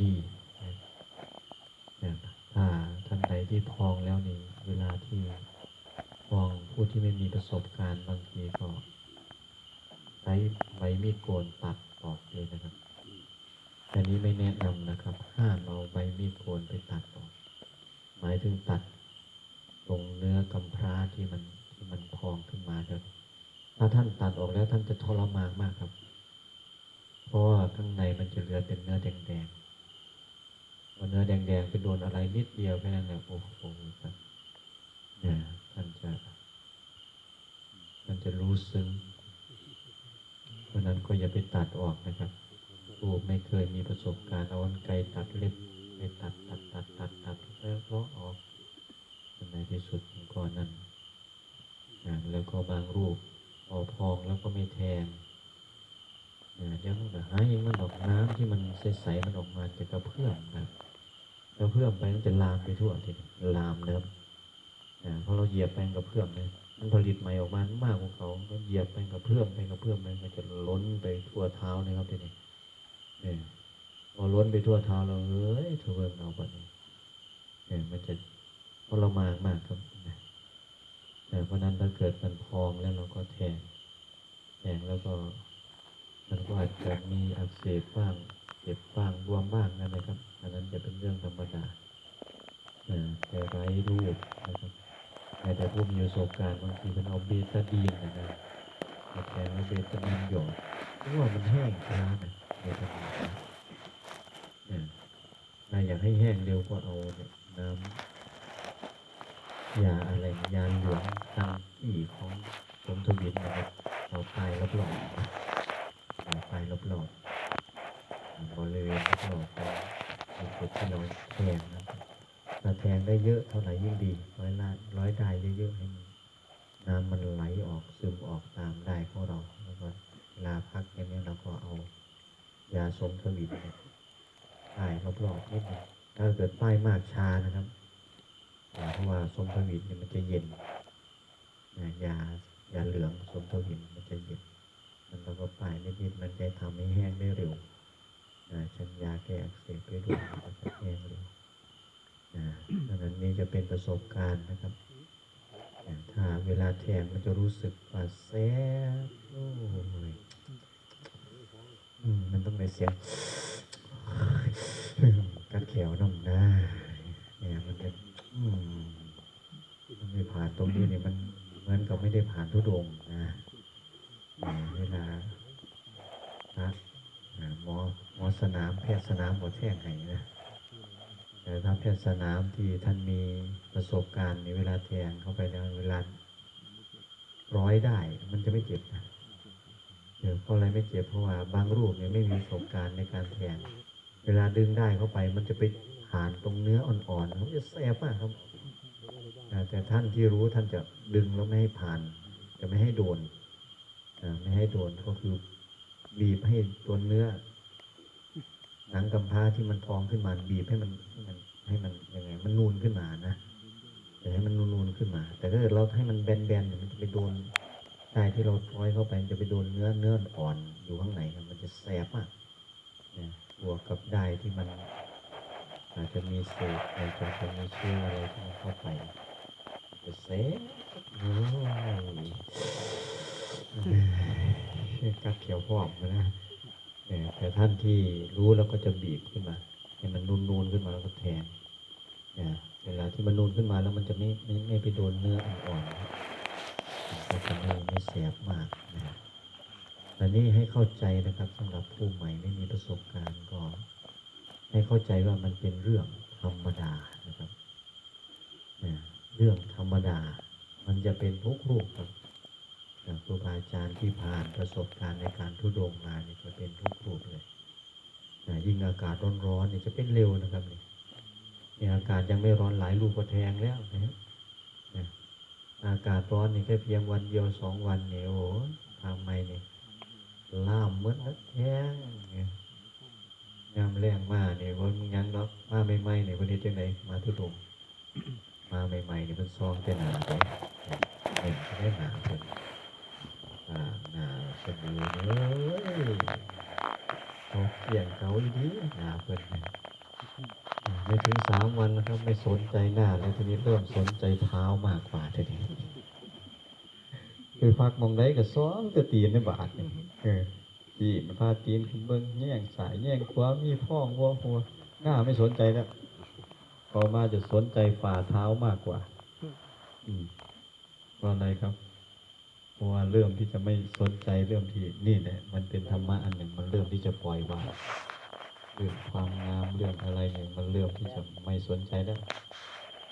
ดีนะถ้าท่านใดที่พองแล้วนี่เวลาที่พองผู้ที่ไม่มีประสบการณ์บางทีก็ใช้ใบมีดโกนตัดออกเลยนะครับแต่นี้ไม่แนะนำนะครับห้ามเอาใบมีดโกนไปตัดออกหมายถึงตัดตรงเนื้อกำพร้าที่มันพองขึ้นมาครับถ้าท่านตัดออกแล้วท่านจะทรมานมากครับเพราะว่าข้างในมันจะเหลือเป็นเนื้อแดงๆพอเนื้อแดงๆไปโดนอะไรนิดเดียวแค่นั้นแหละโอ้โหครับเนี่ยท่านจะรู้ซึ้งเพราะนั้นก็อย่าไปตัดออกนะครับผู้ไม่เคยมีประสบการณ์เอากรรไกรตัดเล็บไปตัดแล้วก็ออกในที่สุดก็นั่นแล้วก็บางรูปพอพองแล้วก็ไม่แทงเดี๋ยวมันก็หายเองมันออกน้ำที่มันใสๆมันออกมาจะกระเพื่อมนะกระเพื่อมไปมันจะลามไปทั่วทีลามนะครับเพราะเราเหยียบไปกระเพื่อมเลยมันผลิตใหม่ออกมามากกว่าเขาก็เหยียบไปกระเพื่อมมันจะล้นไปทั่วเท้านะครับทีนี้พอล้นไปทั่วเท้าเราทั่วเอาไปมันจะทรมานมากครับเพราะนั้นถ้าเกิดมันพองแล้วเราก็แทงแล้วก็มันก็อาจจะมีอักเสบบ้างเจ็บบ้างบวมบ้างนะครับอันนั้นจะเป็นเรื่องธรรมดาแต่ไร้รูปนะครับแต่ผู้มีประสบการณ์บางทีมันเอาเบตาดีนนะมาแทนเอาเบตาดีนหยอดเพราะว่ามันแห้งช้านะเบตาดีนถ้าอยากให้แห้งเร็วก็เอาน้ำยาอะไรยาเหลืองตังกี่ของสมทวินนะครับเอาปลายรอบๆปลายรอบๆบริเวณรอบๆเป็นจุดที่เราแทงนะถ้าแทงได้เยอะเท่าไหร่ยิ่งดีร้อยได้เยอะๆให้น้ำมันไหลออกซึมออกตามได้ของเราแล้วก็เวลาพักอย่างนี้เราก็เอายาสมทวินป้ายรอบๆนิดนึงถ้าเกิดป้ายมากชานะครับเพราะว่าสมทวินมันจะเย็นยาเหลืองสมทวินมันจะเย็นมันเราก็ป้ายนิดๆมันจะทำให้แห้งได้เร็วชันยาแก้อักเสบไปด้วยมันจะแห้งเร็วดังนั้นนี่จะเป็นประสบการณ์นะครับถ้าเวลาแทงมันจะรู้สึกว่าแซ่บโอ้ยมันต้องในเสียงกัดแขวน้ำหน้ามันจะมันไม่ผ่านตรงนี้เนี่ยมันเหมือนกับไม่ได้ผ่านทุดงนะเวลาหมอสนามแพทย์สนามหมอแท่งไห้นะแต่ถ้าแพทย์สนามที่ท่านมีประสบการณ์ในเวลาแทงเข้าไปแล้วเวลาร้อยได้มันจะไม่เจ็บนะเพราะอะไรไม่เจ็บเพราะว่าบางรูปเนี่ยไม่มีประสบการณ์ในการแทงเวลาดึงได้เข้าไปมันจะไปผ่านตรงเนื้ออ่อนๆมันจะแสบมากครับแต่ท่านที่รู้ท่านจะดึงแล้วไม่ให้ผ่านจะไม่ให้โดนก็คือบีบให้ตัวเนื้อหนังกำพร้าที่มันพองขึ้นมาบีบให้มันยังไงมันนูนขึ้นมานะแต่ให้มันนูนขึ้นมาแต่ถ้าเราให้มันแบนๆมันจะไปโดนได้ที่เราร้อยเข้าไปจะไปโดนเนื้ออ่อนอยู่ข้างในมันจะแสบมากบวกกับได้ที่มันอาจจะมีเศษอาจจะมีเชื้ออะไรที่มันเข้าไปจะแสบกัดเขียวพอกนะแต่ท่านที่รู้แล้วก็จะบีบขึ้นมาให้มันนูนขึ้นมาแล้วก็แทงเวลาที่มันนูนขึ้นมาแล้วมันจะไม่ไปโดนเนื้ออ่อนๆก็จะไม่แสบมากนะแต่นี่ให้เข้าใจนะครับสำหรับผู้ใหม่ไม่มีประสบการณ์ก็ให้เข้าใจว่ามันเป็นเรื่องธรรมดานะครับเรื่องธรรมดามันจะเป็นทุกรูปครับครูบาอาจารย์ที่ผ่านประสบการณ์ในการทุดงมาเนี่ยจะเป็นทุกรูปเลยยิ่งอากาศร้อนๆเนี่ยจะเป็นเร็วนะครับเนี่ยอากาศยังไม่ร้อนหลายลูกก็แทงแล้วนะอากาศร้อนนี่แค่เพียงวันเดียว2 วันเนี่ยโอ้ทำไมเนี่ยล่ามเหมือนนักแทงยามแรงมาเนี่ยวันยังเนาะมาใหม่ๆเนี่ยวันนี้จังไหนมาทุดงมาใหม่ๆเนี่ยมันซองจะหนาไปจะได้หนาเพิ่นหนาเสมอเลยเขาเกี่ยงเขาดีหนาเพิ่น ไม่ถึง3 วันนะครับไม่สนใจหน้าเลยทีนี้เริ่มสนใจเท้ามากกว่าทีนี้คือพักมองได้ก็ซ้อมจะตีนในบาทนี่ตีนพาตีนขึ้นเบิ้งแย่งสายแย่งขวามีพ้องหัวหน้าไม่สนใจแล้วพอมาจะสนใจฝ่าเท้ามากกว่าเพราะอะไรครับเพราะว่าเริ่มที่จะไม่สนใจเริ่มที่นี่แหละมันเป็นธรรมะอันหนึ่งมันเริ่มที่จะปล่อยวางเรื่องความงามเรื่องอะไรเนี่ยมันเริ่มที่จะไม่สนใจแล้ว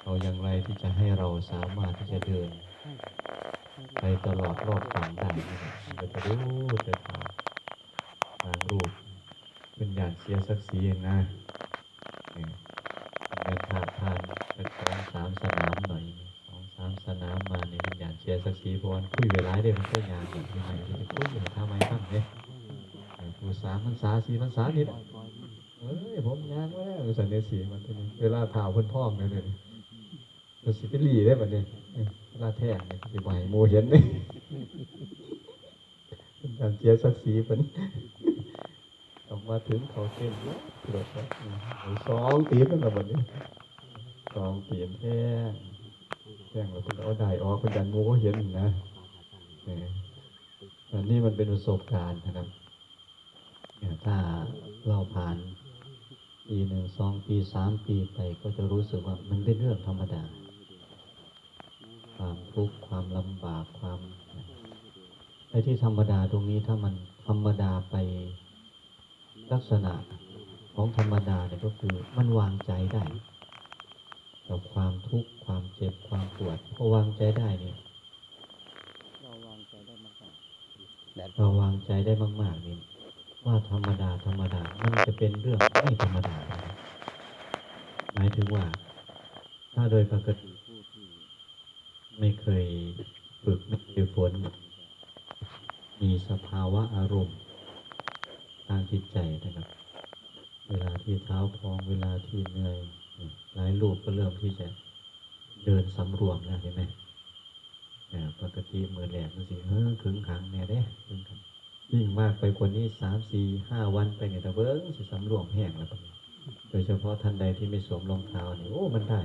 เอาอย่างไรที่จะให้เราสามารถที่จะเดินไปตลอดรอดฝั่งได้ก็จะรู้จะทางรูปเป็นอย่างเสียศักดิ์ศรีนะเดินทางผ่านไป2-3 สนามหน่อย2-3 สนามมาในเป็นอย่างเสียศักดิ์ศรีเพราะว่าคุยเวลาได้มันก็ยากอย่างที่ไหนที่จะคุยอยู่ทำไมบ้างเนี่ยผู้3 พรรษา4 พรรษานี่ผมยากว่าสันเนสีมันทีนี้เวลาถาวเพิ่นพ่อมเลยมันสิไปหลีได้แบบนี้เวลาแท้งเนี่ยสิบ่ให้โมเห็นนี่เป็นการเสียศักดิ์ศรีเพิ่นออกมาถึงเขาเต้นแล้วกระโดดไป2 ตีนนั่นแหละแบบนี้2 ตีนแท้งแล้วคุณเอาได้ออกคุณยันโมก็เห็นนะอันนี้มันเป็นประสบการณ์นะครับถ้าเราผ่านปี 1 2 ปี 3 ปีไปก็จะรู้สึกว่ามันเป็นเรื่องธรรมดาความทุกข์ความลำบากความไอ้ที่ธรรมดาตรงนี้ถ้ามันธรรมดาไปลักษณะของธรรมดาเนี่ยก็คือมันวางใจได้กับความทุกข์ความเจ็บความปวดพอวางใจได้เนี่ยเราวางใจได้มากๆนี่ว่าธรรมดามันจะเป็นเรื่องไม่ธรรมดาหมายถึงว่าถ้าโดยปกติไม่เคยฝึกไม่เคยฝนมีสภาวะอารมณ์ทางจิตใจนะครับเวลาที่เท้าพองเวลาที่เหนื่อยหลายรูปก็เริ่มที่จะเดินสำรวมแล้วเห็นไหมปกติมือแหลกมันสิขึงขังเนี่ยเด้ยิ่งมากไปกว่านี้3 4 5 วันไปเนี่ยตะเบิ้งสิสำรวมแห้งแล้วโดยเฉพาะท่านใดที่ไม่สวมรองเท้าเนี่ยโอ้มันได้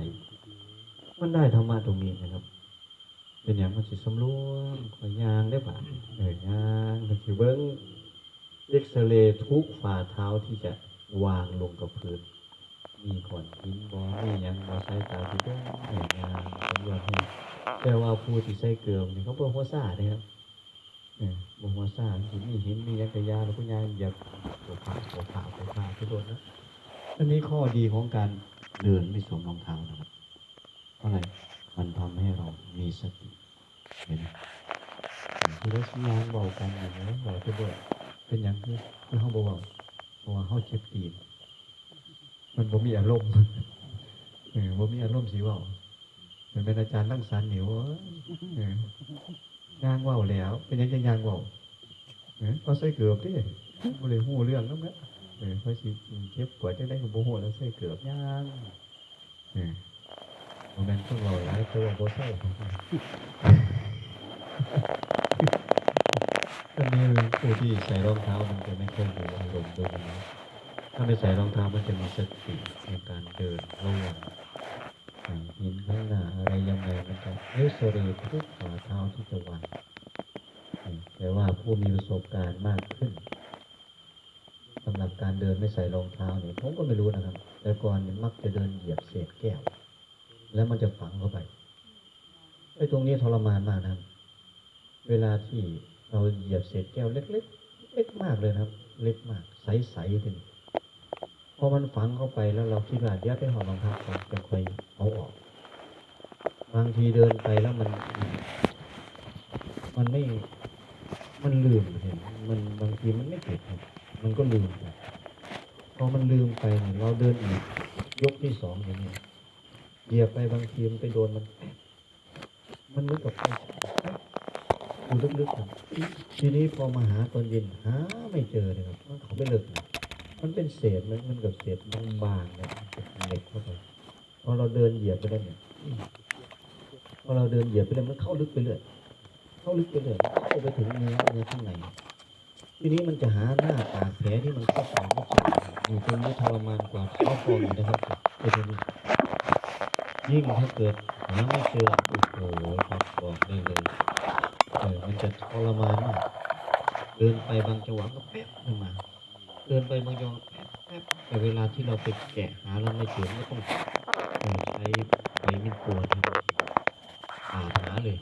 ธรรมะตรงนี้นะครับเป็นอย่างมันสิสำรวมขอยางได้ป่ะยางมันสิเบิ้งเอ็กซเรย์ทุกฝ่าเท้าที่จะวางลงกับพื้นมีขอนหินบ่มียังบ่ใช้ตาที่เบิ้งยางสำรวมให้แต่ว่าผู้ที่ใช้เกลือเนี่ยเขาบ่หัวซ่าเนี่ยครับบ่หัวซ่าหินมียังกระยาแล้วก็ยางเหยียบโผล่ผ่าทุกคนนะอันนี้ข้อดีของการเดินไม่สวมรองเท้านะครับเพราะอะไรมันทำให้เรามีสติเห็นไหมคือเราชี้ยางเบากันอย่างนี้เราจะเบิดเป็นอย่างคือเขาเบาเพราะว่าเขาเจ็บตีนมันบ่มีอารมณ์บ่มีอารมณ์สิเบาเหมือนเป็นอาจารย์ตั้งสารเหนียวยางเบาแล้วเป็นยังจะยางเบาเขาใส่เกือบดิบ่เลยหูเรื่องนั่นแหละเขาสิเจ็บปวดจะได้กับโบหัวแล้วใส่เกือบยางโมเมนต์ต้องรอหลายตัวโบใส่ตอนนี้ผู้ที่ใส่รองเท้ามันจะไม่ค่อยรู้อารมณ์ด้วยนะถ้าไม่ใส่รองเท้ามันจะมีสติในการเดินระวังหินข้างหน้าอะไรยังไงมันจะเอ็กซเรย์ทุกฝ่าเท้าที่จะวางแต่ว่าผู้มีประสบการณ์มากขึ้นสำหรับการเดินไม่ใส่รองเท้าเนี่ยผมก็ไม่รู้นะครับแต่ก่อนเนี่ยมักจะเดินเหยียบเศษแก้วแล้วมันจะฝังเข้าไปไอ้ตรงนี้ทรมานมากนะครับเวลาที่เราเหยียบเศษแก้วเล็กๆเล็กมากเลยนะครับเล็กมากใสๆถึงพอมันฝังเข้าไปแล้วเราคิดว่าเดี๋ยวไปห่อรองเท้าจะค่อยเอาออกบางทีเดินไปแล้วมันไม่มันลืมเห็นมันบางทีมันไม่เก็บมันก็ลืมไปพอมันลืมไปเนี่ยเราเดินอีกยกที่2อย่างนี้เหยียบไปบางทีมันไปโดนมันลึกกับไปอยู่ลึกๆทีนี้พอมาหาตอนเย็นหาไม่เจอเลยครับมันเขาไม่ลึกมันเป็นเศษมันกับเศษบางๆเนี่ยเหล็กเข้าไปพอเราเดินเหยียบไปได้เนี่ยพอเราเดินเหยียบไปเลยมันเข้าลึกไปเรื่อยเข้าไปถึงเนื้อข้างในทีนี้มันจะหาหน้าปากแผลที่มันเข้าไปไม่เจออยู่ตรงนี้ทรมานกว่าเท้าฟองอยู่นะครับ ทีนี้ยิ่งถ้าเกิดหาไม่เจอโอ้โหครับบอกได้เลยมันจะทรมานมากเดินไปบางจังหวะก็แป๊บขึ้นมาเดินไปบางจังหวะแป๊บแป๊บแต่เวลาที่เราไปแกะหาแล้วไม่เจอก็ต้องใช้ใบมีดโกนครับปาดหาเลย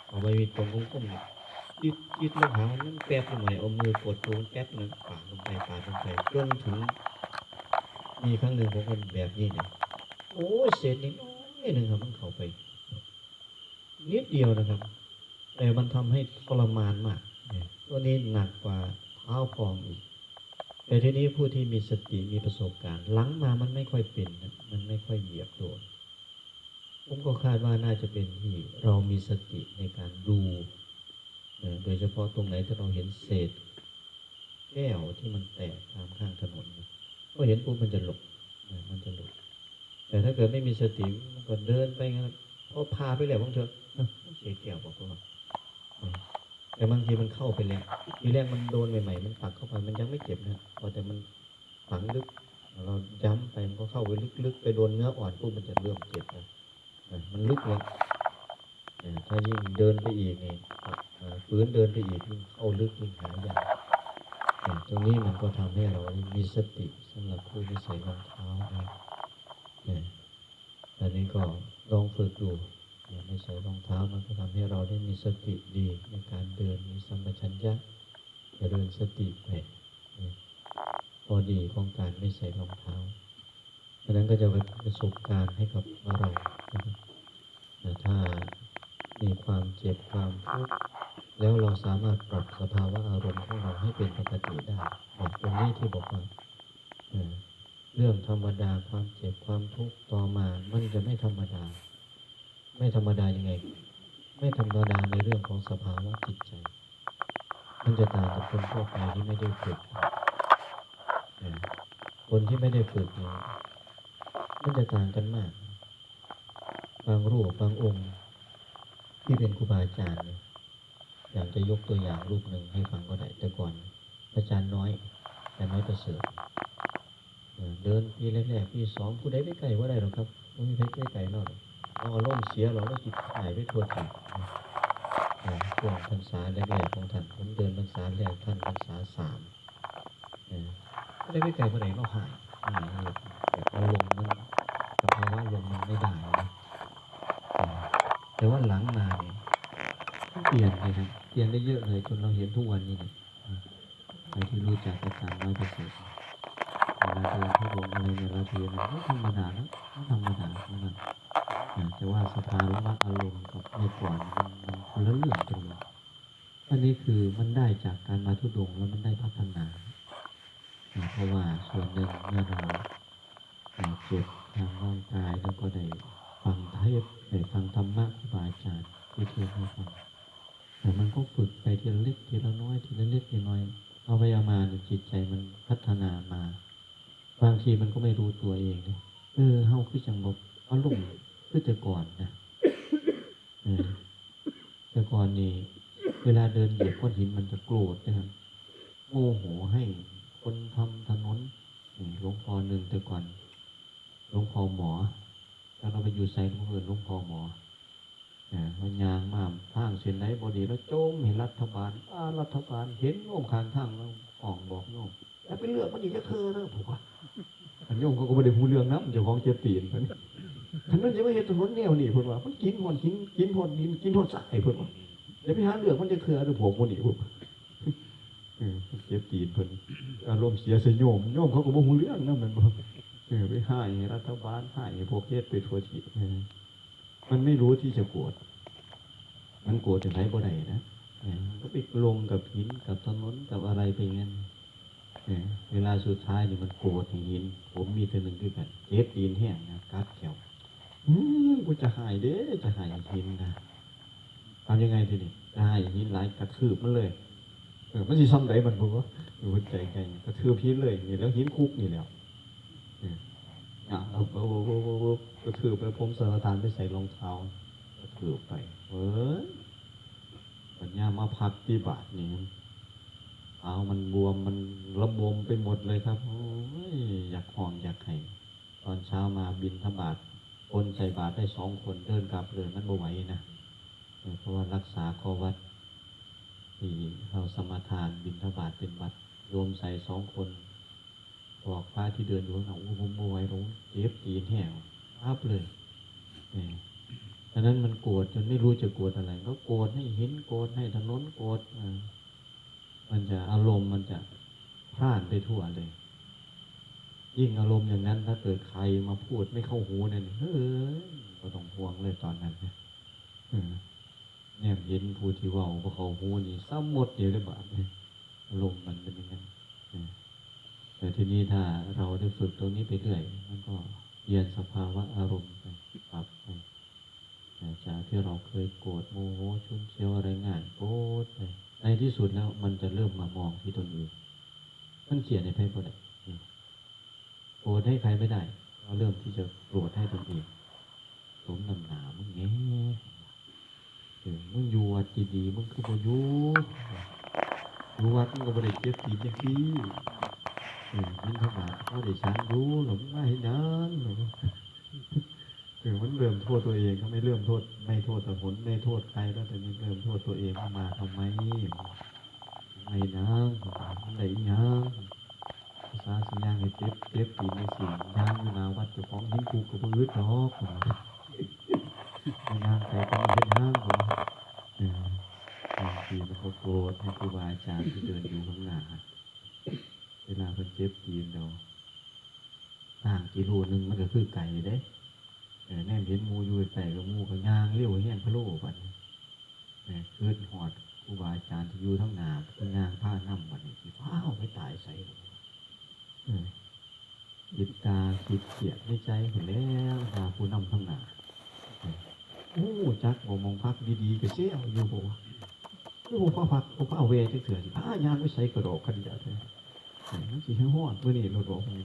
เอาใบมีดโกนก้มๆยึดลงหามันแป๊บลงมาเอามือกดตรงแป๊บนั้นปาดลงไปจนถึงมีครั้งหนึ่งผมก็แบบนี้เนี่ยโอ้ยเศษนิดน้อยหนึ่งครับมันเข้าไปนิดเดียวนะครับแต่มันทำให้ทรมานมากตัวนี้หนักกว่าเท้าฟองอีกแต่ทีนี้ผู้ที่มีสติมีประสบการณ์หลังมามันไม่ค่อยเป็นนะมันไม่ค่อยเหยียบโดนผมก็คาดว่าน่าจะเป็นที่เรามีสติในการดูโดยเฉพาะตรงไหนที่เราเห็นเศษแก้วที่มันแตกตามข้างถนนก็เห็นปุ๊บมันจะหลบแต่ถ้าเกิดไม่มีสติมันก็เดินไปงั้นพอพาไปแล้วบางเถอะเศษแก้วบอกว่าแต่บางทีมันเข้าไปแล้วทีแรกมันโดนใหม่ๆมันปักเข้าไปมันยังไม่เจ็บนะพอแต่มันฝังลึกเราย้ำไปมันก็เข้าไปลึกๆไปโดนเนื้ออ่อนปุ๊บมันจะเริ่มเจ็บนะมันลึกแล้วถ้ายิ่งเดินไปอีกนี่ฝืนเดินไปอีกยิ่งเข้าลึกยิ่งหายากตรงนี้มันก็ทำให้เรามีสติสำหรับผู้ที่ใส่รองเท้านะอันนี้ก็ลองฝึกดูไม่ใส่รองเท้ามันก็ทำให้เราได้มีสติดีในการเดินมีสัมปชัญญะจะเดินสติไปพอดีของการไม่ใส่รองเท้าดังนั้นก็จะเป็นประสบการณ์ให้กับเราถ้ามีความเจ็บความทุกข์แล้วเราสามารถปรับสภาวะอารมณ์ของเราให้เป็นปกติได้ตรงนี้ที่บอกว่าเรื่องธรรมดาความเจ็บความทุกข์ต่อมามันจะไม่ธรรมดายังไงไม่ธรรมดาในเรื่องของสภาวะจิตใจมันจะต่างกับคนทั่วไปที่ไม่ได้ฝึกคนที่ไม่ได้ฝึกเนี่ยมันจะต่างกันมากบางรูปบางองค์ที่เป็นครูบาอาจารย์เนี่ยอยากจะยกตัวอย่างรูปหนึ่งให้ฟังก็ได้แต่ก่อนอาจารย์น้อยประเสริฐเดินปีแรกๆปี2ผู้ใดไปไกลว่าได้หรอกครับไม่มีใครไปไกลนอกเอาอารมณ์เสียเราแล้วจิตหายไปทั่วทีช่วงพรรษาแรกๆของท่านผมเดินพรรษาแรกท่านพรรษา3ก็ได้ไปไกลว่าไหนเราหายแบบอารมณ์มันสภาวะลมมันไม่ได้นะแต่ว่าหลังมาเนี่ยเปลี่ยนเลยครับเปลี่ยนได้เยอะเลยจนเราเห็นทุกวันนี้เนี่ยใครที่รู้จักอาจารย์น้อยประเสริฐเวลาเดินทุดงอะไรเนี่ยเราเรียนไม่ธรรมดาแล้วไม่ธรรมดาเหมือนกันแต่ว่าสภาวะอารมณ์กับในก่อนมันคนละเรื่องกันเลยอันนี้คือมันได้จากการมาทุดงแล้วมันได้พัฒนาเพราะว่าส่วนหนึ่งเมื่อเราเจ็บทางร่างกายแล้วก็ได้ฟังเทศได้ฟังธรรมะครูบาอาจารย์ที่เทศให้ฟังแต่มันก็ฝึกไปทีละเล็กทีละน้อยทีละเล็กทีละน้อยเอาไปเอามาจิตใจมันพัฒนามาบางทีมันก็ไม่รู้ตัวเองเนี่ยเฮาคือจังบอกอารมณ์คือแต่ก่อนนะแต่ก่อนนี่เวลาเดินเหยียบก้อนหินมันจะโกรธนะครับโมโหให้คนทำถนนหลวงพ่อหนึ่งแต่ก่อนหลวงพ่อหมอแล้วเราไปอยู่ใส่หลวงพ่อหมอมันยางมาทางเส้นไหนบอดีแล้วโจมเห็นรัฐบาลเห็นโน้มคางทางแล้วอ่องบอกโน้มแล้วไปเลือกมันอีกจะคือนะผมว่าอันโยมเขาก็ไม่ได้พูดเรื่องนะเจ้าของเจ็บตีนมันท่านนั้นจะไม่เห็นถนนแนวนี่พูดว่ามันกินหอนหินกินหอนดินกินหอนทรายพูดว่าเดี๋ยวไปหาเลือกมันจะคือหรือผมคนนี้พูดเจ็บตีนเพิ่นอารมณ์เสียสยโยมเขาก็บ่ฮู้เรื่องนะมันบ่ไปให้รัฐบาลให้พวกเทศไปทั่วที่มันไม่รู้ที่จะโกรธมันโกรธจะไหนบ่ได้นะก็ไปลงกับหินกับถนนกับอะไรไปงั้นเวลาสุดท้ายนี่มันโกรธหินผมมีตัวหนึ่งคือกันเจ็บตีนแห้งนะกัดแขวกูจะหายเด้จะหายหินนะทำยังไงทีนี้ได้หินหลายกระทืบมันเลยมันสิซ้ำไหนมันผมว่าดูใจไงกระทืบหินเลยนี่แล้วหินคุกนี่แล้วกระทืบไปผมสารทานไปใส่รองเท้ากระทืบไปปัญญามาพักที่บาทนี่ เอามันบวมมันระบมไปหมดเลยครับโอ้ยอยากห้องอยากไห้ตอนเช้ามาบิณฑบาตคนใส่บาตรได้2 คนเดินกลับเลยมันบ่ไหวนะเพราะว่ารักษาข้อวัดที่เราสมาทานบิณฑบาตเป็นวัดโยมใส่2 คนบอกพระที่เดินอยู่ข้างหลังโอ้ผมบ่ไหวผมเจ็บตีนแห้งอับเลยดังนั้นมันโกรธจนไม่รู้จะโกรธอะไรก็โกรธให้เห็นโกรธให้ถนนโกรธมันจะอารมณ์มันจะพล่านไปทั่วเลยยิ่งอารมณ์อย่างนั้นถ้าเกิดใครมาพูดไม่เข้าหูเนี่ยเฮ้ยก็ต้องห่วงเลยตอนนั้นเนี่ยเห็นผู้ที่ว่าพอเขาหูนี่ซ้ำหมดเดียวได้บาดเลยอารมณ์มันเป็นอย่างนั้นแต่ทีนี้ถ้าเราได้ฝึกตรงนี้ไปเรื่อยมันก็เปลี่ยนสภาวะอารมณ์ไปปรับไปจากที่เราเคยโกรธโมโหชุนเชียวอะไรง่ายโกรธไปในที่สุดแล้วมันจะเริ่มมามองที่ตนเองมันเขียนในไพ่โปรดโกรธให้ใครไม่ได้เราเริ่มที่จะโกรธให้ตนเองสมน้ำหนามึงแง่มึงอยู่วัดดีๆมึงคือบ่อยู่วัดมึงก็บ่ได้เก็บกินอย่างที่มินทบาทเขาได้ฉันรู้หรือไม่เห็นยังมันเริ่มโทษตัวเองก็ไม่เริ่มโทษไม่โทษแต่ผลไม่โทษใครแล้วแต่นี่เริ่มโทษตัวเองมาทำไมไม่ยังอะไรยังภาษาสัญญาให้เจ็บตีนในสิ่งย่างเวลาวัดเจ้าของหินกูกับพื้นดอกไม่ย่างใครก็ไม่เห็นห้างผมบางทีมันก็โกรธให้ครูบาอาจารย์ที่เดินอยู่ข้างหน้าเวลาเพิ่นเจ็บตีนเราห่างกิโลนึงมันก็คือไก่เด้แน่เห็นงูอยู่ไก่กับงูกับย่างเลี้ยวแห้งพะโล่บัดคืนหอดครูบาอาจารย์ที่อยู่ทั้งหน้าคือย่างผ้าน้ำบัดนี้ที่ฟ้าวไม่ตายใส่ยิบตาคิดเกียดในใจเห็นแล้วตาผู้นำทั้งหน้าโอ้จักบ่มองพักดีๆก็เสียอยู่บ่คือบ่พอพักบ่พอเอาเวจักเถื่อสิผ้ายางไม่ใส่กระโดดคันเดียวเถอะมันสิให้ฮอดมื้อนี้รถบอกมัน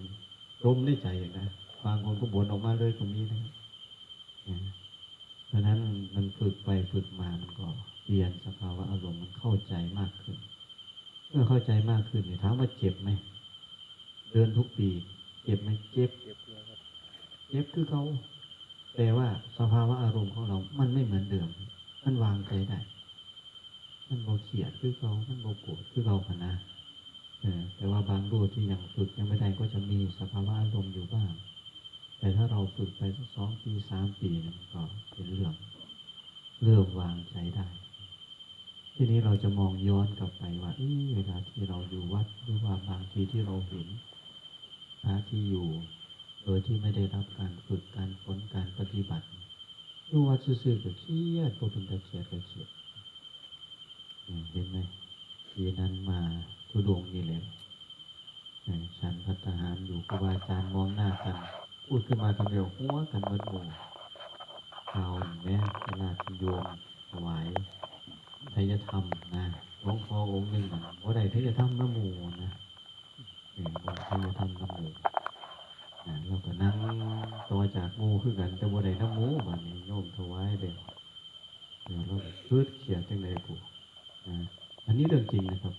ลมในใจนะบางคนก็บ่นออกมาเลยก็มีนะเพราะนั้นมันฝึกไปฝึกมามันก็เปลี่ยนสภาวะอารมณ์มันเข้าใจมากขึ้นเมื่อเข้าใจมากขึ้นเนี่ยถามว่าเจ็บไหมเดินทุกปีเจ็บไหมเจ็บคือเขาแต่ว่าสภาวะอารมณ์ของเรามันไม่เหมือนเดิมมันวางใจได้มันโมเขียดคือเขามันโมโกรธคือเขาพนะแต่ว่าบางรูปที่ยังฝึกยังไม่ได้ก็จะมีสภาวะอารมณ์อยู่บ้างแต่ถ้าเราฝึกไปสัก2 ปี3 ปีนึงก็เป็นเริ่มวางใจได้ทีนี้เราจะมองย้อนกลับไปว่าเวลาที่เราอยู่วัดหรือว่าบางทีที่เราเห็นพระที่อยู่โดยที่ไม่ได้รับการฝึกการฝนการปฏิบัติอยู่วัดซื่อๆก็เครียดพวกเป็นตะเคียดก็เครียดเห็นไหมทีนั้นมาทุดงนี่แหละฉันพัฒหารอยู่ครูบาอาจารย์มองหน้ากันพูดขึ้นมาคำเดียวหัวกันเหมือนหมู่ข่าวเนี่ยเวลาที่โยมถวายไทยธรรมนะหลวงพ่อองค์หนึ่งว่าใดไทยธรรมน้ำหมู่นะบอกไทยธรรมน้ำหมู่เราก็นั่งต่อจากหมู่คือกันแต่ว่าใดน้ำหมู่วันนี้โยมถวายเลยเดี๋ยวเราพืชเขียนจังเลยกูอันนี้เรื่องจริงนะครับ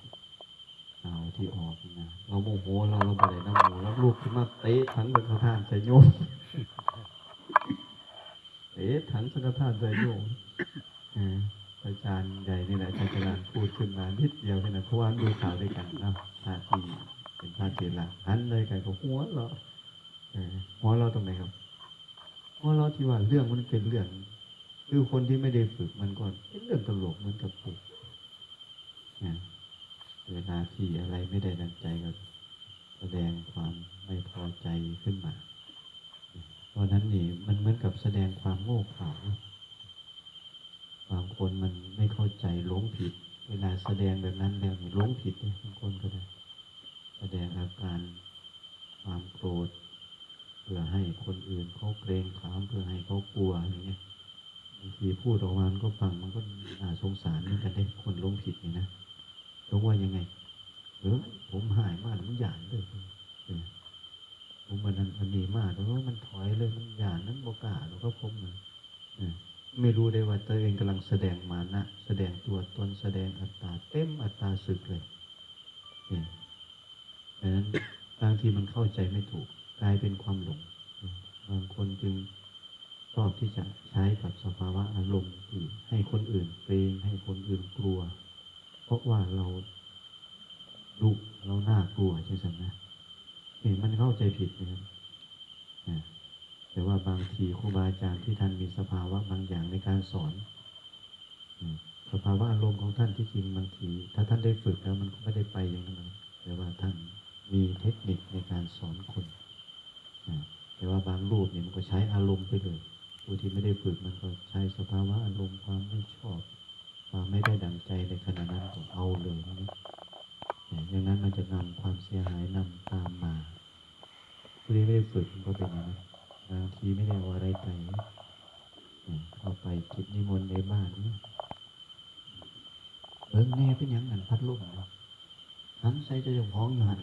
ข่าวที่ออกนะเราโมโหเราบ่ได้น้ำหมู่แล้วลูกขึ้นมาเตะถังสังฆทานใส่โยมเตะถังสังฆทานใส่โยมอาจารย์ใหญ่นี่แหละอาจารย์พูดขึ้นมานิดเดียวแค่นั้นเพราะว่าดูข่าวด้วยกันนะพระที่เป็นพระเถระหันเลยกันก็หัวเราหัวเราตรงไหนครับหัวเราที่ว่าเรื่องมันเป็นเรื่องคือคนที่ไม่ได้ฝึกมันก่อนเป็นเรื่องตลกเหมือนกับฝึกเวลาที่อะไรไม่ได้ดังใจก็แสดงความไม่พอใจขึ้นมาเพราะนั้นนี่มันเหมือนกับแสดงความโง่เขลาบางคนมันไม่เข้าใจหลงผิดเวลาแสดงแบบนั้นแล้วนี่หลงผิดเลยบางคนก็ได้แสดงอาการความโกรธเพื่อให้คนอื่นเขาเกรงขามเพื่อให้เขากลัวอย่างเงี้ยบางทีพูดออกมามันก็ฟังมันก็น่าสงสารเหมือนกันได้คนหลงผิดนี่นะหลงว่ายังไงผมหายมากมันหยาดเลยผมมันอันนี้มากแล้วมันถอยเลยมันหยาดนั้นโอกาสแล้วก็ผมมันไม่รู้ได้ว่าตัวเองกำลังแสดงมานะแสดงตัวตนแสดงอัตตาเต็มอัตตาศึกเลย เนี่ยดังนั้นบางทีมันเข้าใจไม่ถูกกลายเป็นความหลงบางคนจึงชอบที่จะใช้กับสภาวะอารมณ์ที่ให้คนอื่นเกรงให้คนอื่นกลัวเพราะว่าเราดุเราน่ากลัวใช่ไหมมันเข้าใจผิดนะครับแต่ว่าบางทีครูบาอาจารย์ที่ท่านมีสภาวะบางอย่างในการสอนสภาวะอารมณ์ของท่านที่จริงบางทีถ้าท่านได้ฝึกแล้วมันก็ไม่ได้ไปอย่างนั้นแต่ว่าท่านมีเทคนิคในการสอนคนแต่ว่าบางรูปเนี่ยมันก็ใช้อารมณ์ไปเลยผู้ที่ไม่ได้ฝึกมันก็ใช้สภาวะอารมณ์ความไม่ชอบความไม่ได้ดังใจในขณะนั้นก็เอาเลยนะอย่างนั้นมันจะนำความเสียหายนำตามมาผู้ที่ไม่ได้ฝึกมันก็เป็นอย่างนั้นบางทีไม่ได้เอาอะไรไปเข้าไปกิจนิมนต์ในบ้านเนี่ยเบิ่งแน่เป็นอย่างนั้นพัดลมนะหันใส่เจ้าของอยู่หัน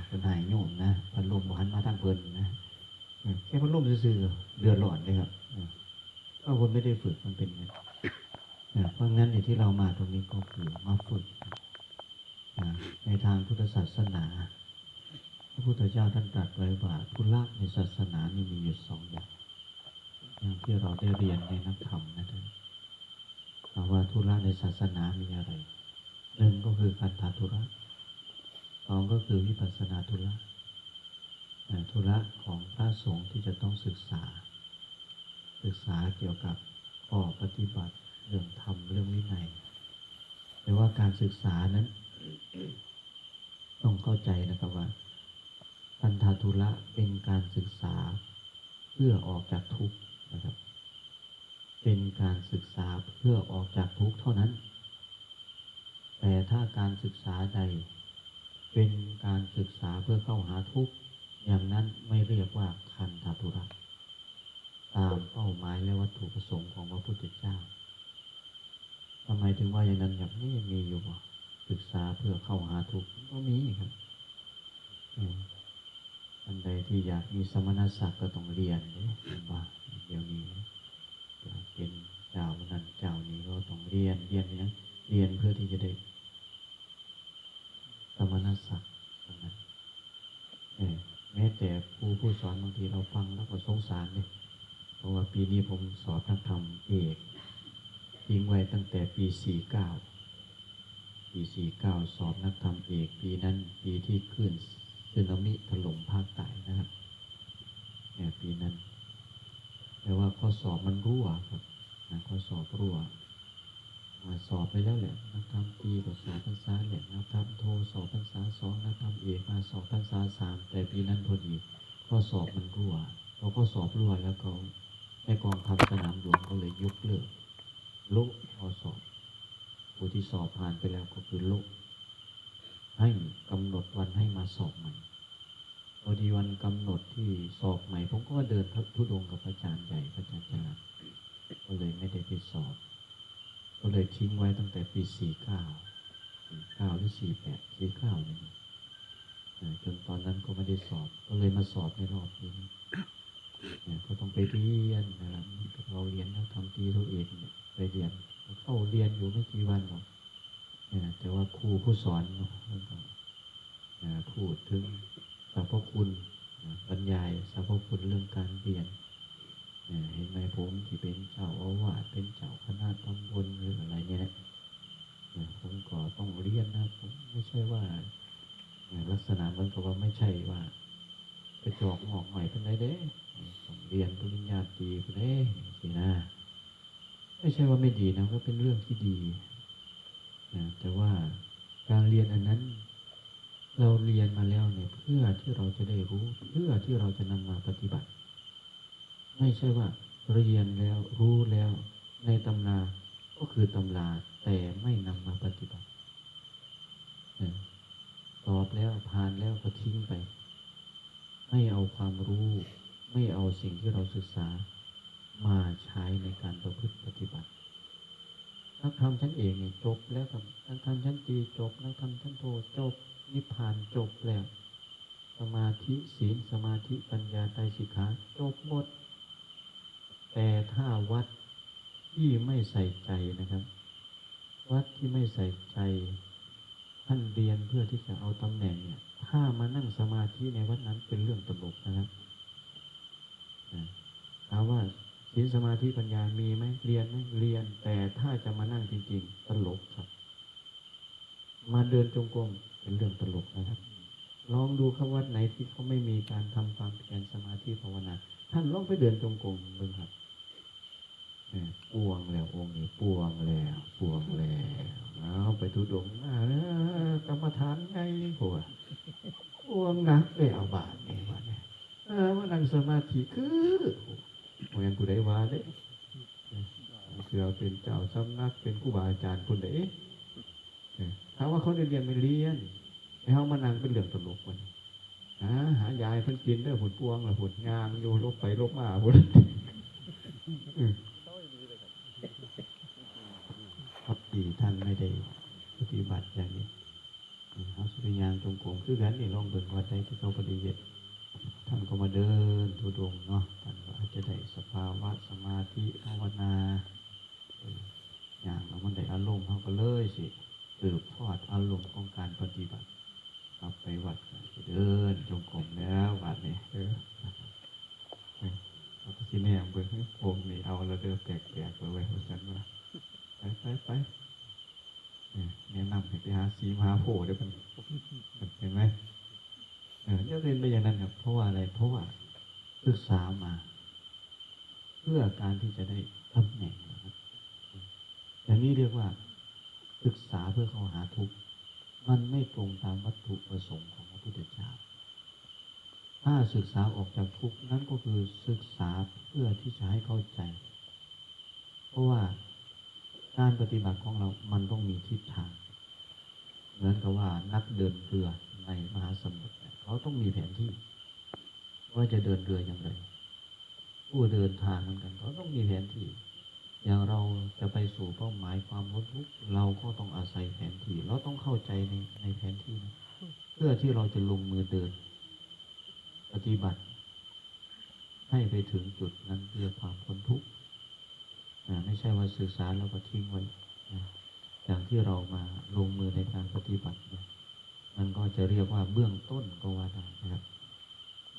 เป็นหายโยมนะพัดลมหันมาทางเพิ่นนะแค่พัดลมซื่อๆเดือดร้อนเลยครับถ้าคนไม่ได้ฝึกมันเป็นอย่างนั้นเพราะงั้นที่เรามาตรงนี้ก็คือมาฝึกในทางพุทธศาสนาพระพุทธเจ้าท่านตรัสไว้ว่าธุระในศาสนานี่มีอยู่2 อย่างที่เราได้เรียนในนักธรรมนะท่านว่าธุระในศาสนามีอะไร1ก็คือคันธธุระ2ก็คือวิปัสสนาธุระธุระของพระสงฆ์ที่จะต้องศึกษาเกี่ยวกับข้อปฏิบัติเรื่องธรรมเรื่องวินัยแต่ว่าการศึกษานั้นต้องเข้าใจนะครับว่าคันธธุระเป็นการศึกษาเพื่อออกจากทุกข์นะครับเป็นการศึกษาเพื่อออกจากทุกข์เท่านั้นแต่ถ้าการศึกษาใดเป็นการศึกษาเพื่อเข้าหาทุกข์อย่างนั้นไม่เรียกว่าคันธธุระตามเป้าหมายและวัตถุประสงค์ของพระพุทธเจ้าทำไมถึงว่าอย่างนั้นแบบนี้ยังมีอยู่บ่ศึกษาเพื่อเข้าหาทุกข์ก็มีครับอันใดที่อยากมีสมณศักดิ์ก็ต้องเรียนว่าเดี๋ยวนี้อยากเป็นเจ้านั้นเจ้านี้ก็ต้องเรียนนะเรียนเพื่อที่จะได้สมณศักดิ์นั้นแม้แต่ผู้สอนบางทีเราฟังแล้วก็สงสารเลยเพราะว่าปีนี้ผมสอบนักธรรมเอกทิ้งไว้ตั้งแต่ปี49สอบนักธรรมเอกปีนั้นปีที่ขึ้นสึนามิถล่มภาคใต้นะครับปีนั้นแต่ว่าข้อสอบมันรั่วครับข้อสอบรั่วสอบไปแล้วแหละนักธรรมตรีก็สอบพรรษาแหละนักธรรมโทสอบพรรษา2นักธรรมเอกมาสอบพรรษา3แต่ปีนั้นพอดีข้อสอบมันรั่วพอข้อสอบรั่วแล้วก็ในกองทัพสนามหลวงก็เลยยกเลิกข้อสอบผู้ที่สอบผ่านไปแล้วก็คือให้กำหนดวันให้มาสอบใหม่พอดีวันกำหนดที่สอบใหม่ผมก็เดินทุดงกับพระอาจารย์ใหญ่พระอาจารย์จรัสก็เลยไม่ได้ไปสอบก็เลยทิ้งไว้ตั้งแต่ปี49หรือ48นี่จนตอนนั้นก็ไม่ได้สอบก็เลยมาสอบในรอบนี้ก็ต้องไปเรียนนะครับเราเรียนแล้วทำตีตัวเองไปเรียนเข้าเรียนอยู่ไม่กี่วันหรอกแต่ว่าครูผู้สอนพูดถึงสรรพคุณบรรยายสรรพคุณเรื่องการเรียนเห็นไหมผมที่เป็นเจ้าอาวาสเป็นเจ้าคณะตำบลหรืออะไรเนี่ยผมก็ต้องเรียนนะผมไม่ใช่ว่าลักษณะมันก็ว่าไม่ใช่ว่าไปจอกหมอกใหม่เป็นไรเด้ต้องเรียนปริญญาตรีเป็นไรสินะไม่ใช่ว่าไม่ดีนะก็เป็นเรื่องที่ดีแต่ว่าการเรียนอันนั้นเราเรียนมาแล้วเนี่ยเพื่อที่เราจะได้รู้เพื่อที่เราจะนำมาปฏิบัติไม่ใช่ว่าเรียนแล้วรู้แล้วในตำราก็คือตำราแต่ไม่นำมาปฏิบัติสอบแล้วผ่านแล้วก็ทิ้งไปไม่เอาความรู้ไม่เอาสิ่งที่เราศึกษามาใช้ในการประพฤติปฏิบัตินักธรรมชั้นเอกนี่จบแล้วครับนักธรรมชั้นตรีจบนักธรรมชั้นโทจบนิพพานจบแล้วสมาธิศีลสมาธิปัญญาไตรสิกขาจบหมดแต่ถ้าวัดที่ไม่ใส่ใจนะครับวัดที่ไม่ใส่ใจ ท่านเรียนเพื่อที่จะเอาตำแหน่งเนี่ยถ้ามานั่งสมาธิในวัดนั้นเป็นเรื่องตลกนะครับถามว่าศีลสมาธิปัญญามีไหมเรียนไหมเรียนแต่ถ้าจะมานั่งจริงๆตลกครับมาเดินจงกรมเป็นเรื่องตลกนะครับลองดูครับวัดไหนที่เขาไม่มีการทำความเพียรสมาธิภาวนาท่านลองไปเดินจงกรมดูครับปวงแล้วองค์นี้ปวงแล้วปวงแล้วเอาไปทุดงมาแล้วกรรมฐานไงหัวปวงนักเลยเอาบาทนี่วะเนี่ยว่านั่งสมาธิคือเหมือนผู้ใดว่าเด้คือเราเป็นเจ้าสำนักเป็นครูบาอาจารย์คนใดถามว่าเขาเรียนไม่เรียนไอ้เขามานั่งเป็นเรื่องตลกมันหายายเพิ่นกินได้หุ่นปวงหรือหุ่นงามโยลบไปลบมาหุ่นครับที่ท่านไม่ได้ปฏิบัติอย่างนี้เอาสุริยานจงกรมคือกันนี่ลองเบิ่งวัดใดที่เขาปฏิบัติท่านก็มาเดินทุดงเนาะท่านก็อาจจะได้สภาวะสมาธิภาวนาอย่างเรามันได้อารมณ์เขาก็เลยสิสืบทอดอารมณ์ของการปฏิบัติกลับไปวัดเดินจงกรมแล้ววัดนี่เราก็สิแน่เบิ่งองค์นี่เอาเราเดินแปลกๆไปไว้เพราะฉะนั้นไปแนะนำให้ไปหาสีมหาโพธิ์ด้วยกันเห็นไหมจะเรียนไปอย่างนั้นครับเพราะว่าอะไรเพราะว่าศึกษามาเพื่อการที่จะได้ตำแหน่งนะครับอย่างนี้เรียกว่าศึกษาเพื่อเข้าหาทุกข์มันไม่ตรงตามวัตถุประสงค์ของพระพุทธเจ้าถ้าศึกษาออกจากทุกข์นั้นก็คือศึกษาเพื่อที่จะให้เข้าใจเพราะว่าการปฏิบัติของเรามันต้องมีทิศทางเหมือนกับว่านักเดินเรือในมหาสมุทรเขาต้องมีแผนที่ว่าจะเดินเรืออย่างไรผู้เดินทางเหมือนกันเขาต้องมีแผนที่อย่างเราจะไปสู่เป้าหมายความพ้นทุกข์เราก็ต้องอาศัยแผนที่เราต้องเข้าใจในแผนที่เพื่อที่เราจะลงมือเดินปฏิบัติให้ไปถึงจุดนั้นเพื่อความพ้นทุกข์ไม่ใช่ว่าศึกษาแล้วก็ทิ้งไว้อย่างที่เรามาลงมือในการปฏิบัติมันก็จะเรียกว่าเบื้องต้นก็ว่าได้นะครับ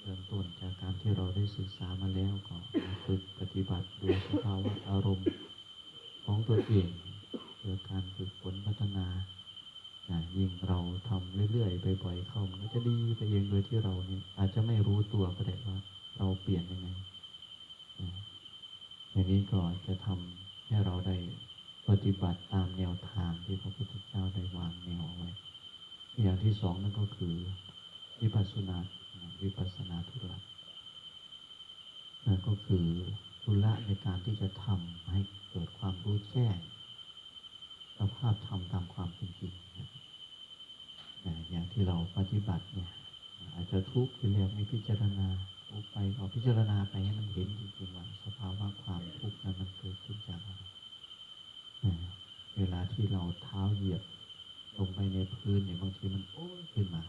เบื้องต้นจากการที่เราได้ศึกษามาแล้วก็ฝึกปฏิบัติดูสภาวะอารมณ์ของตัวเองเพื่อการฝึกฝนพัฒนายิ่งเราทำเรื่อยๆบ่อยๆเข้ามันก็จะดีไปเองโดยที่เราเนี่ยอาจจะไม่รู้ตัวก็ได้ว่าเราเปลี่ยนยังไงอย่างนี้ก็จะทำให้เราได้ปฏิบัติตามแนวทางที่พระพุทธเจ้าได้วางแนวเอาไว้อย่างที่สองนั่นก็คือวิปัสสนาธุระนั่นก็คือธุระในการที่จะทำให้เกิดความรู้แจ้งสภาพธรรมตามความเป็นจริงอย่างที่เราปฏิบัติเนี่ยอาจจะทุกข์ที่เรียกไม่พิจารณาทุกไปก็พิจารณาไปให้มันเห็นจริงๆว่าสภาวะความทุกข์นั้นมันเกิดขึ้นจากอะไรเวลาที่เราเท้าเหยียบลงไปในพื้นเนี่ยบางทีมันโอ้ยขึ้นมา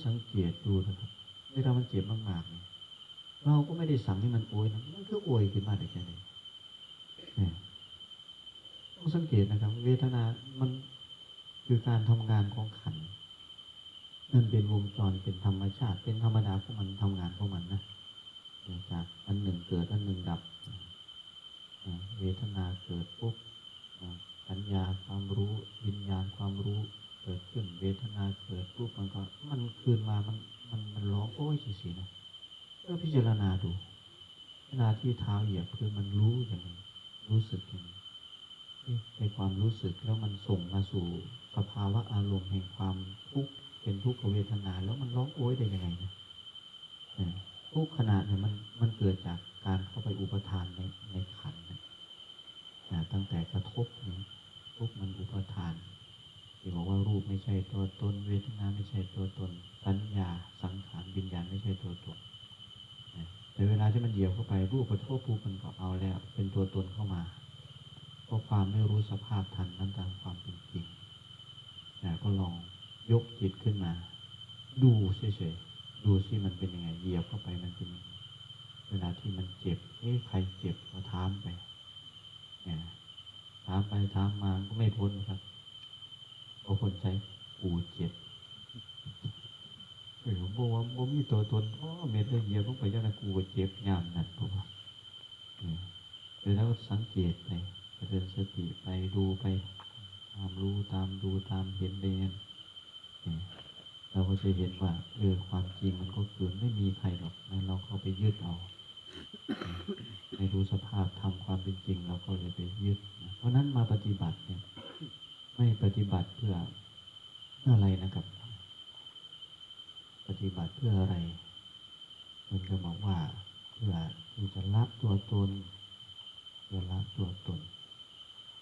สังเกตดูนะครับเวลามันเจ็บมากๆเนี่ยเราก็ไม่ได้สั่งให้มันโอยนะมันก็โอยขึ้นมาได้แค่นี้ต้องสังเกตนะครับเวทนามันคือการทำงานของขันธ์นั่นเป็นวงจรเป็นธรรมชาติเป็นธรรมดาของมันทำงานของมันนะจากอันหนึ่งเกิดอันหนึ่งดับเวทนาเกิดปุ๊บสัญญาความรู้วิญญาณความรู้เกิดขึ้นเวทนาเกิดปุ๊บมันคืนมามันร้องโอ้ยสินะพิจารณาดูเวลาที่เท้าเหยียบพื้นมันรู้อย่างไรรู้สึกอย่างไรในความรู้สึกแล้วมันส่งมาสู่สภาวะอารมณ์แห่งความทุกข์เป็นทุกขเวทนาแล้วมันร้องโอ้ยได้ยังไงนะทุกขณะเนี่ยมันเกิดจากการเข้าไปอุปทานในขันธ์ตั้งแต่กระทบนี้ทุกมันอุปทานที่บอกว่ารูปไม่ใช่ตัวตนเวทนาไม่ใช่ตัวตนสัญญาสังขารวิญญาณไม่ใช่ตัวตนแต่เวลาที่มันเหยียบเข้าไปรูปกระทบปุ๊บมันก็เอาแล้วเป็นตัวตนเข้ามาเพราะความไม่รู้สภาพทันนั้นตามความเป็นจริงก็ลองยกจิตขึ้นมาดูเฉยๆดูสิมันเป็นยังไงเหยียบเข้าไปมันเป็นเวลาที่มันเจ็บใครเจ็บก็ถามไปถามไปถามมาก็ไม่พ้นครับ บางคนใช้กูเจ็บบอกว่าบ่มีตัวตนเม็ดเหยียบลงไปยังไงกูเจ็บยามนั่นเพราะว่าแล้วสังเกตไปเดินสติไปดูไปตามรู้ตามดูตามเห็นไปเนี่ยเราก็จะเห็นว่าความจริงมันก็คือไม่มีใครหรอกเราเข้าไปยึดเอาไม่รู้สภาพทำความเป็นจริงเราก็เลยไปยึดเพราะนั้นมาปฏิบัติเนี่ยไม่ปฏิบัติเพื่ออะไรนะครับปฏิบัติเพื่ออะไรมันก็บอกว่าเพื่อจะละตัวตนเพื่อละตัวตน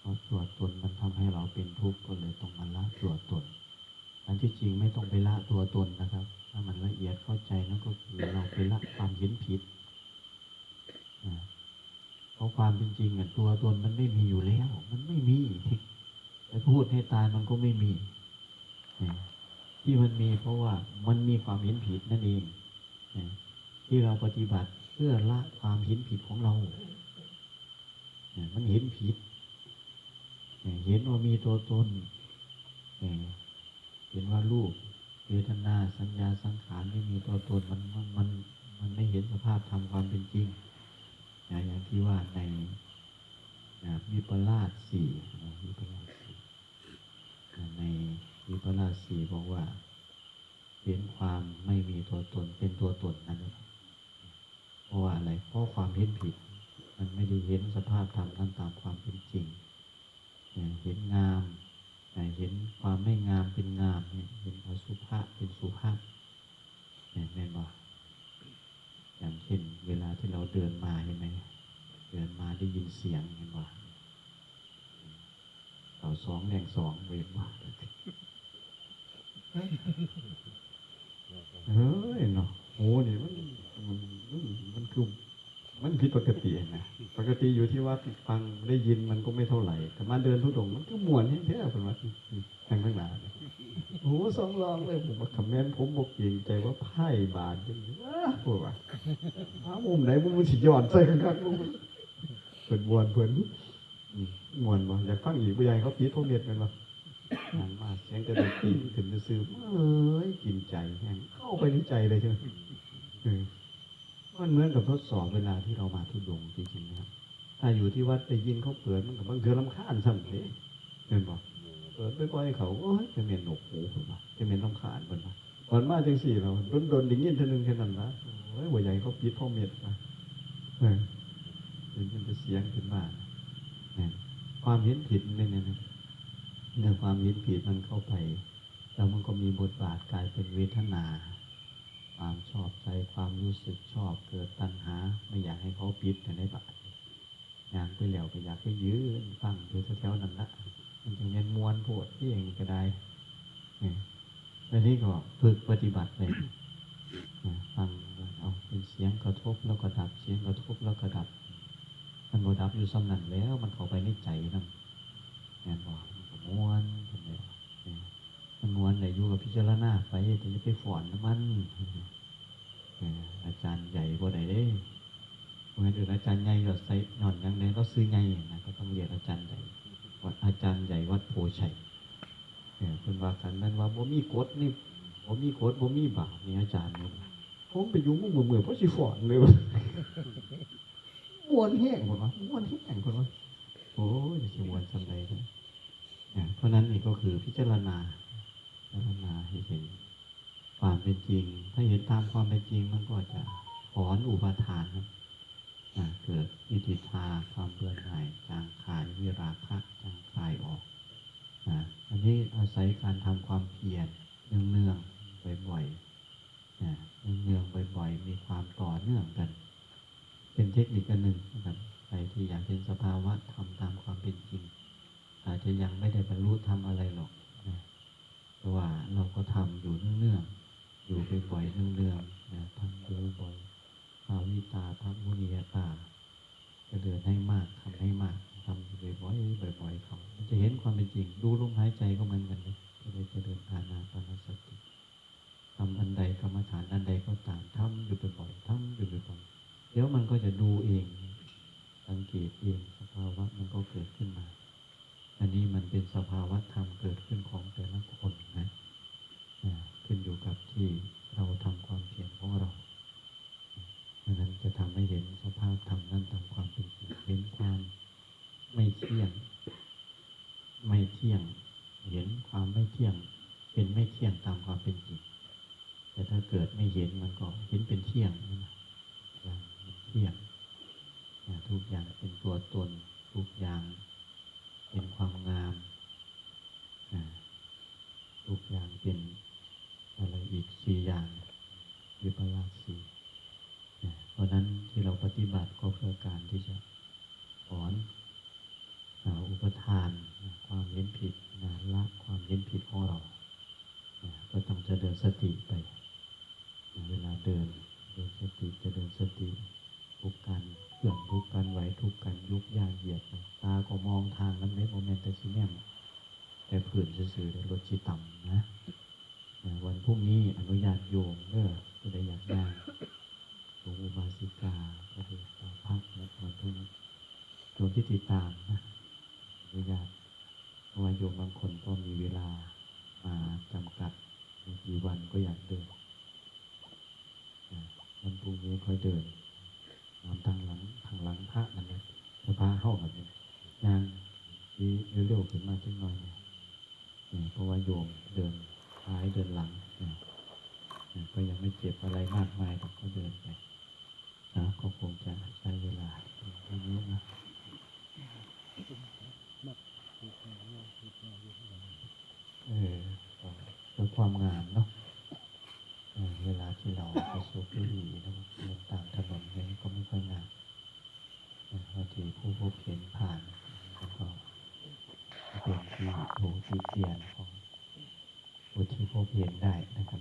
เพราะตัวตนมันทำให้เราเป็นทุกข์ก็เลยต้องมาละตัวตนอันที่จริงไม่ต้องไปละตัวตนนะครับถ้ามันละเอียดเข้าใจนั่นก็คือเราไปละความเห็นผิดเพราะความเป็นจริงตัวตนมันไม่มีอยู่แล้วมันไม่มีไปพูดให้ตายมันก็ไม่มีที่มันมีเพราะว่ามันมีความเห็นผิดนั่นเองที่เราปฏิบัติเพื่อละความเห็นผิดของเรามันเห็นผิดเห็นว่ามีตัวตนเห็นว่ารูปเวทนาสัญญาสังขารไม่มีตัวตนมันไม่เห็นสภาพธรรมความเป็นจริงอย่างที่ว่าในวิปลาสสี่ในวิปลาสสี่บอกว่าเห็นความไม่มีตัวตนเป็นตัวตนนั่นเองเพราะว่าอะไรเพราะความเห็นผิดมันไม่ได้เห็นสภาพธรรมนั้นตามความเป็นจริงเห็นงามเห็นความไม่งามเป็นงามเห็นอสุภะเป็นสุภาพแม่นบ่อย่างเช่นเวลาที่เราเดินมาเห็นไหมเดินมาได้ยินเสียงเห็นบ่ต่อสองแรงสองเว้นบ่เฮ้ยเนาะโอ้นี่มันคือมันผิดปกตินะปกติอยู่ที่ว่าฟังได้ยินมันก็ไม่เท่าไหร่แต่มาเดินทุดงมันก็ม่วนแท้ๆคนว่าข้างหน้าโอ้สองรองเลยผมว่าคอมเมนต์ผมบอกเองใจว่าไพ่บาทยังว้าพวกว่ามุมไหนมุมมันสิย้อนใส่ข้างๆมุมเปิดม่วนเพิ่นม่วนบ่อยากฟังอีกบ่ใหญ่เขาปิดพวกเม็ดกันบ่นั่นมาเสียงแต่ดนตรีขึ้นซื่อกินใจแห้งเข้าไปในใจเลยใช่ไหมมันเหมือนกับทดสอบเวลาที่เรามาทุดงจริงๆนะครับถ้าอยู่ที่วัดไปยินเขาเปิดมันกับบางเดือรำคาญสั่งเลยเห็นบ่เปิดไปปล่อยเขาจะเมียนหนกหูผมว่าจะเมียนรำคาญคนว่าก่อนมาจังสี่เราโดนดิ่งยินทีนึงแค่นั้นนะหัวใหญ่เขาปิดพ่อเม็ดนะเป็นจะเสียงขึ้นมาความเห็นผิดเนี่ยเรื่องความเห็นผิดมันเข้าไปแล้วมันก็มีบทบาทกลายเป็นเวทนาความชอบใจความรู้สึกชอบเกิดตัณหาไม่อยากให้เขาปิดแต่ในบาทอย่างไปแล้วก็อยากให้ยืนฟังอยู่แถวๆนั้นละมันจะเน้นมวนโพดที่เองก็ได้แล้วนี่ก็ฝึกปฏิบัติเลยฟังเอาเป็นเสียงกระทบแล้วก็ดับเสียงกระทบแล้วก็ดับมันโมดับอยู่ซ้ำนั่นแล้วมันเข้าไปในใจนั่นแน่นอนมันก็ม้วนเป็นไงมันม้วนไหนอยู่กับพิจารณาไปแต่จะไปฝ่อนน้ำมันอาจารย์ใหญ่กว่าไหนเด้เหมือนอื่นอาจารย์ใหญ่เราใส่หย่อนยังไงก็ซื้อใหญ่นะก็ต้องเรียกอาจารย์ใหญ่วัดอาจารย์ใหญ่วัดโพชัยเป็นว่ากันนั้นว่าบ่มีกฎนี่บ่มีกฎบ่มีบาปนี่อาจารย์นี่ผมไปยุ่งมือเพราะสิฝ่อนเลยม้วนแห้งคนวะม้วนแห้งคนวะโอ้ยจะม้วนสำไรนะเพราะนั้นนี่ก็คือพิจารณาให้เห็นความเป็นจริงถ้าเห็นตามความเป็นจริงมันก็จะถอนอุปาทานเกิดนิพพานความเบื่อหน่ายจางคายวิราคะจางคายออกอันนี้อาศัยการทำความเพียรเนืองๆบ่อยๆเนืองๆบ่อยๆมีความต่อเนื่องกันเป็นเทคนิคอันหนึ่งนะครับใครที่อยากเห็นสภาวะทำตามความเป็นจริงอาจจะยังไม่ได้บรรลุทำอะไรหรอกเพราะว่าเราก็ทำอยู่เนื่องๆอยู่บ่อยๆเนืองๆทำอยู่บ่อยภาวิตาภาวุนิยตาจะเดินให้มากทำให้มากทำบ่อยๆบ่อยๆเขามันจะเห็นความเป็นจริงดูลมหายใจก็เหมือนกันเลยจะเดินอานาปานสติทำอันใดกรรมฐานอันใดก็ตามทำอยู่บ่อยๆทำอยู่บ่อยๆเดี๋ยวมันก็จะดูเองสังเกตเองสภาวะมันก็เกิดขึ้นมาอันนี้มัน เป็นสภาวะธรรมเกิดขึ้นของแต่ละคนนะขึ้นอยู่กับที่เราทำความเพียรของเราดังนั้นจะทำให้เห็นสภาพธรรมนั้นตามความเป็นจริงเห็นความไม่เที่ยงเห็นความไม่เที่ยงเป็นไม่เที่ยงตามความเป็นจริงแต่ถ้าเกิดไม่เห็นมันก็เห็นเป็นเที่ยงนะอย่างมันเที่ยงทุกอย่างเป็นตัวตนทุกอย่างเป็นความงามทุกอย่างเป็นอะไรอีก4 อย่างวิปลาส4เพราะนั้นที่เราปฏิบัติก็เพื่อการที่จะถอนอุปทานความเห็นผิดละความเห็นผิดของเราก็ต้องเจริญสติไปเวลาเดินสติเจริญสติทุกการเคลื่อนทุกการไหวทุกการยุบย่างเหยียดตาก็มองทางนั้นในโมเมนต์แต่ซีเนียมแต่ผื่นซื่อๆลดชีต่ำนะวันพรุ่งนี้อนุญาตโยมก็ได้อยากย่างหลวงอุบาสิกาก็ได้ต่อพักและวันพรุ่งนี้โยมที่ติดตามนะอนุญาตเพราะว่าโยมบางคนก็มีเวลามาจำกัดบางทีวันก็อยากเดินวันพรุ่งนี้ค่อยเดินนอนทางหลังพระนั่นเองพระเข้าแบบนี้ย่างดีเร็วๆขึ้นมาจังหน่อยเพราะว่าโยมเดินซ้ายเดินหลังก็ยังไม่เจ็บอะไรมากมายแต่ก็เดินไปก็คงจะใช้เวลาตรงนี้นะเพื่อความงามเนาะเวลาที่เราประสบด้วยดีแล้วเดินตามถนนนี้ก็ไม่ค่อยงามบางทีผู้พบเห็นผ่านแล้วก็เป็นที่ถูกที่เตียนของผู้ที่พบเห็นได้นะครับ